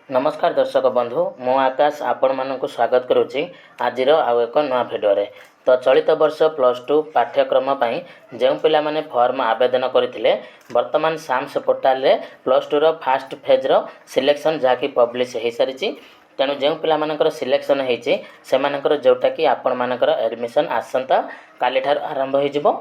नमस्कार दर्शक बंधु मु आकाश आपण मानक स्वागत करुच्ची आज आउ एक नुआ भिडियो तो चलित वर्ष +2 पाठ्यक्रम जो पिला माने फॉर्म आवेदन करते वर्तमान साम्स पोर्टाल रे +2 रो फास्ट फेज रो सिलेक्शन जहाँकि पब्लिश हो सारी तेणु जो पिला सिलेक्शन होकर जोटा कि आपण मानकर एडमिशन आसंता काली ठार आरंभ हो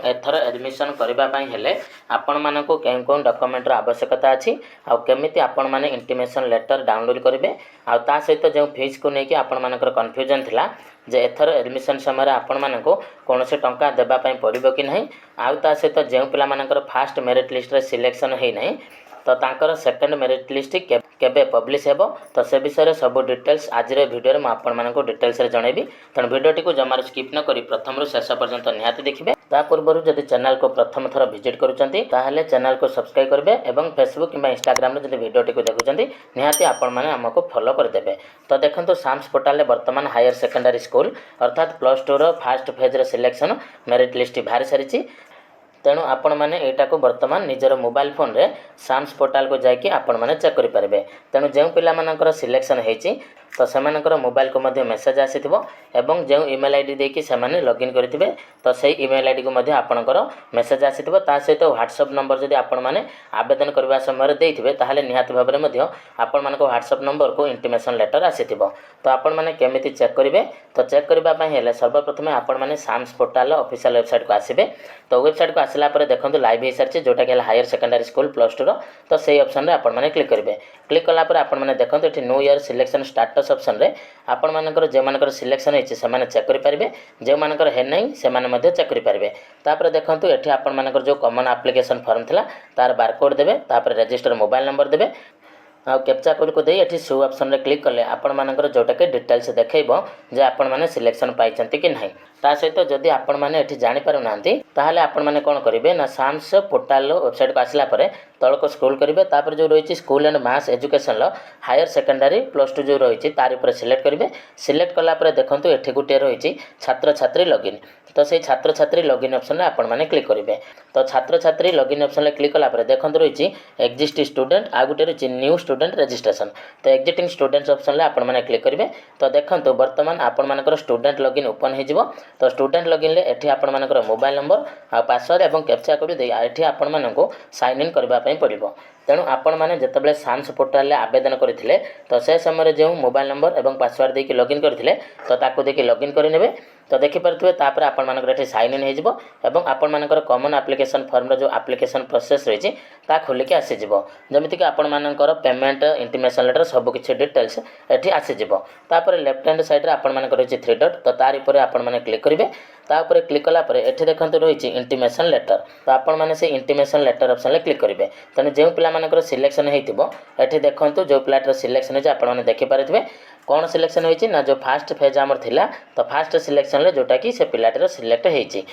एथर एडमिशन करने हेले आपण मानक कें कौन डॉक्यूमेंट आवश्यकता अच्छी आमती आपण मैंने इंटीमेशन लेटर डाउनलोड करेंगे आ सहित जो फीस को लेकिन आपण मानकर कन्फ्यूजन थिला जे एथर एडमिशन समय आपण मानक कौन से टंका देवाई पड़ो कि नहीं आ सहित जो पिला मानकर फास्ट मेरिट लिस्ट रे सिलेक्शन है नहीं तो तांकर सेकंड मेरिट लिस्ट केबे पब्लिश हेबो तो से विषय सब डिटेल्स आज वीडियो में आपण मानक डिटेल्स रे जणेबी तेणु वीडियोटी को जमार स्किप न करी प्रथम शेष पर्यंत निहाती देखिए ता पूर्व जदि चैनल को प्रथम थर विजिट करूचंती ताहले चैनल को सब्सक्राइब करेंगे और फेसबुक किंबा इंस्टाग्राम रे जदि वीडियोटी को देखुचंती निहाती आपण माने हमको फॉलो कर देबे। तो देखंतु साम्स पोर्टल रे वर्तमान हायर सेकेंडरी स्कूल अर्थात +2 रो फास्ट फेज रे सिलेक्शन मेरिट लिस्ट बाहर सारी तेणु आपण मैंने यहाँ को बर्तमान निजर मोबाइल फोन रे साम्स पोर्टाल को जाकि आपण मैंने चेक करेंगे। तेणु जो पिला सिलेक्शन होती तो से मोबाइल को मेसेज आसीथिबो एवं जो ईमेल आईडी देकी से लॉगिन करेंगे तो सही ईमेल आईडी को आपणकर मेसेज आसीथिबो ता सहित व्हाट्सएप नंबर जदि आपण मैंने आवेदन करबा समय देइथिबे ताहले निहाती भाबरे मध्ये आपण मानको व्हाट्सएप नंबर को इंटीमेशन लेटर आसीथिबो। तो आपण मैंने केमिति चेक करेंगे तो चेक करबा पई हेले सर्वप्रथम आपण मैंने साम्स पोर्टाल ऑफिशियल वेबसाइट को आसीबे। तो वेबसाइट को आसला पर देखंतु लाइव हो सारी जोटा कि हायर सेकेंडरी स्कूल +2 रो तो सही ऑप्शन रे आपण मैंने क्लिक करेंगे। क्लिक कला पर आपण मैंने देखंतु एठी new year selection status option रे आपण मानकर जे मानकर सिलेक्शन होइछि से माने चेक करि पारिबे जे मानकर हे नै से माने मध्ये चेक करि पारिबे। तापर देखंतु एठी आपण मानकर जो कॉमन एप्लीकेशन फॉर्म थिला तार बारकोड देबे तापर रजिस्टर मोबाइल नंबर देबे आ कैप्चा कोड को दे एठी शो ऑप्शन रे क्लिक करले आपण मानकर जोटा के डिटेल्स देखैबो जे आपण माने सिलेक्शन पाइचंती कि नहीं। ता सहित जदि आपण माने एठी जानि पारु नांती ताहले आपण माने कोन करिवे ना साम्स पोर्टाल वेबसाइट को आसला परे तळ को स्क्रॉल करिवे तापर जो रहिछि स्कूल एंड मास एजुकेशन लो हायर सेकेंडरी +2 जो रहिछि तार ऊपर सिलेक्ट करिवे। सिलेक्ट कला परे देखंतु एठी गुटे रहिछि छात्र छात्री लॉगिन तो से छात्र छात्री लॉगिन ऑप्शन रे आपण माने क्लिक करिवे। तो छात्र छात्री लॉगिन ऑप्शन रे क्लिक कला परे देखंतु रहिछि एग्जिस्ट स्टूडेंट आ गुटे रहिछि न्यू स्टूडेंट रजिस्ट्रेशन तो एग्जिस्टिंग स्टूडेंट्स ऑप्शन रे आपण माने क्लिक करिवे। तो देखंतु वर्तमान आपण मानकर स्टूडेंट लॉगिन ओपन हे जिवो तो स्टूडेंट लॉगिन ले एठी आपण मानकर मोबाइल नंबर आ पासवर्ड एवं कैप्चा कोड दे एठी आपण मानको साइन इन करबा पई पड़िबो। तेणु आपण माने जतबेले साम्स पोर्टाल आवेदन करथिले तो से समय जो मोबाइल नंबर एवं पासवर्ड देकी लॉगिन करथिले तो ताको देकी लॉगिन करि नेबे। तो देखि पारथुवे तापर आपण मानकर एठी साइन इन हे जिवो एवं आपण मानकर कॉमन एप्लीकेशन फॉर्म रो जो एप्लीकेशन प्रोसेस रहिछि ता खोलि के आसी जिवो जेमिति कि आपण मानकर पेमेंट इंटीमेशन लेटर सब किछि डिटेल्स एठी आसी जिवो। तापर लेफ्ट हैंड साइड रे आपण मानकर रहिछि 3 डॉट तो तार ऊपर आपण माने क्लिक करिवे। ता ऊपर क्लिक कला परे एठी देखंतु रहिछि इंटीमेशन लेटर तो आपण माने से इंटीमेशन लेटर ऑप्शन ले क्लिक करिवे। तने जे पिला मानकर सिलेक्शन हेतिबो एठी देखंतु जो पिलाटर सिलेक्शन हे जे आपण माने देखि पारथिबे कौन सिलेक्शन होइछि ना जो फास्ट फेज आमर थिला तो फास्ट सिलेक्शन ले जोटा कि से पिलाटर सिलेक्ट हेइछि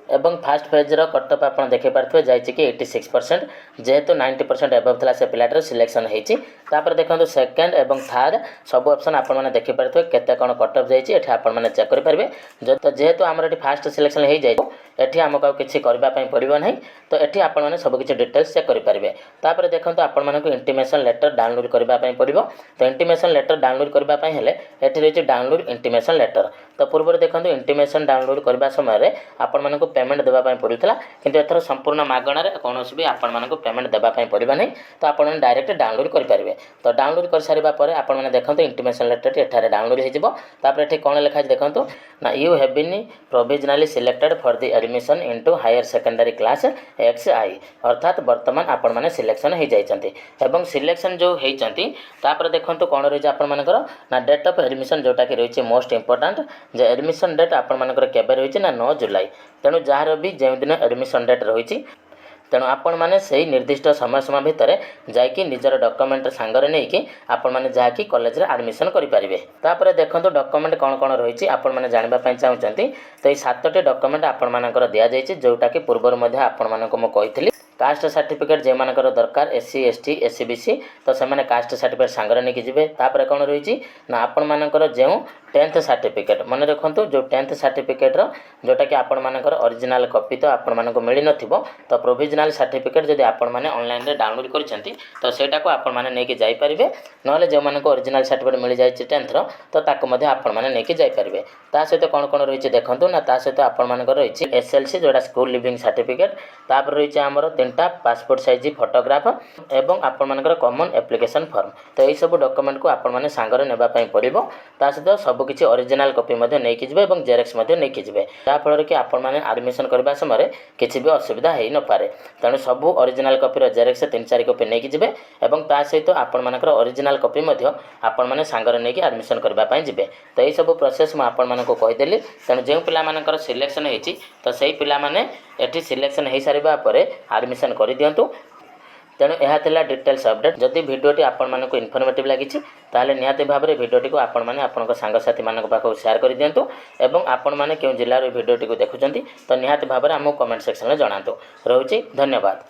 एवं फास्ट फेज रो कट ऑफ आपण देखि पारथुवे जाइछि कि 86% जेहेतु 90% एबव थिला से पिलाटर सिलेक्शन हेइछि। तापर देखंतु सेकंड एवं थर्ड सब ऑप्शन आपण माने देखि पारथुवे केते कोन कट ऑफ जाइछि एठी आपण माने चेक करि पारबे। जो जेहेतु हमर एठी फास्ट सिलेक्शन हेइ जाइछो एठी हमको किछि करबा पई पड़िबो नै तो एठी आपण माने सब किछि डिटेल्स चेक करि पारबे। तापर देखंतु आपण माने को इंटीमेशन लेटर डाउनलोड करबा पई पड़िबो। तो इंटीमेशन लेटर डाउनलोड करबा पई हेले एठी रहिछि डाउनलोड इंटीमेशन लेटर तो पूर्व देखंतु इंटीमेशन डाउनलोड करबा समय रे आपण माने को पेमेंट देबा पई पड़ुतला किंतु एथर संपूर्ण मागणा रे कोनोसी भी आपण माने को पेमेंट देबा पई पड़िबा नै तो आपण माने डायरेक्ट डाउनलोड करि पारबे। तो डाउनलोड कर सारिबा परे आपण माने देखंतु इंटीमेशन लेटर एठारे डाउनलोड हे जिवो। तापर एठी कोन लेखा छै देखंतु ना you have been provisionally selected for the admission into higher secondary class XI अर्थात वर्तमान आपण माने सिलेक्शन हे जाइचंती एवं सिलेक्शन जो हेइचंती तापर देखंतु कोन रहि आपण मानकर ना डेट ऑफ एडमिशन जोटा कि रहिछि मोस्ट इंपोर्टेंट जे एडमिशन डेट आपण मानकर केबे रहिछि ना 9 जुलाई। तेणु जार भी जो दिन एडमिशन डेट रही तेणु आपण माने सही निर्दिष्ट समय सीमा भितर जाइकी निजर डॉक्यूमेंट सांगरे नहीं कि आपण माने जाकि कॉलेज रे एडमिशन करि परिबे। तापर देखंतु डॉक्यूमेंट कोन कोन रहिछि आपण माने जानिबा पई चाहुचंती तो ए 7टी डॉक्यूमेंट आपण मानकर दिया जाइछि जोटा कि पूर्वर मध्ये आपण मानको म कहितली कास्ट सर्टिफिकेट जो मानकर दरकार SC ST SC BC तो से कास्ट सर्टिफिकेट सांगरे नहीं जी तापर कौन रही ना आपण मानकर जो 10th सर्टिफिकेट मन रखु जो 10th सर्टिफिकेट जोटा कि आपण मानकर ओरिजिनल कॉपी तो आपण मानक मिल न तो प्रोविजनल सर्टिफिकेट जदि आपण मैंने ऑनलाइन रे डाउनलोड करछंती तो सेटा को आपण माने नेकी जाई परिबे नले जो मानक ओरिजिनल सर्टिफिकेट मिल जाय 10th रो तो ताको मध्ये आपण माने नेकी जाई परिबे ता सहित कौन कौन रही देखंतु ना ता सहित आपण मानकर रही SLC जोटा स्कूल लिविंग सर्टिफिकेट तापर रही आमर 3टा पासपोर्ट साइज फोटोग्राफ एवं आपण मानकर कॉमन एप्लिकेशन फॉर्म तो यही सब डॉक्यूमेंट को आपण माने सांगरे नेबा पई पड़िबो ता सहित सब किसी ओरिजिनल कॉपी मध्ये नेकी जिवे एवं जेरॉक्स मध्ये नेकी जिवे ता फल कि आपण माने एडमिशन करबा समय किसी भी असुविधा हेई न पारे तेणु सब ओरिजिनल कॉपी जेरॉक्स 3-4 कॉपी नेकी जिवे एवं ता सहित आपण मानकर ओरिजिनल कॉपी मध्ये आपण माने सांगरे नेकी एडमिशन करबा पई जिवे तो यही सब प्रोसेस म आपण मानको कहि देली तेणु जे पिला मानकर सिलेक्शन हेची तो सही पिला माने एठी सिलेक्शन हेई सारिबा परे एडमिशन करि दियंतु तेणु यह थिला डिटेल्स अपडेट जदि भिडियोटी आपण मानक इनफॉर्मेटिव लागि ताले निहाती भाव में भिडियोटी को आपण माने आपनक सांगसाथी मानक पाखो शेयर कर दियंतु एवं आपण माने केउ जिल्ला रो भिडियोटी को देखुचंती तो निहाती भाव में हमको कमेंट सेक्शन में जणांतु रहउची धन्यवाद।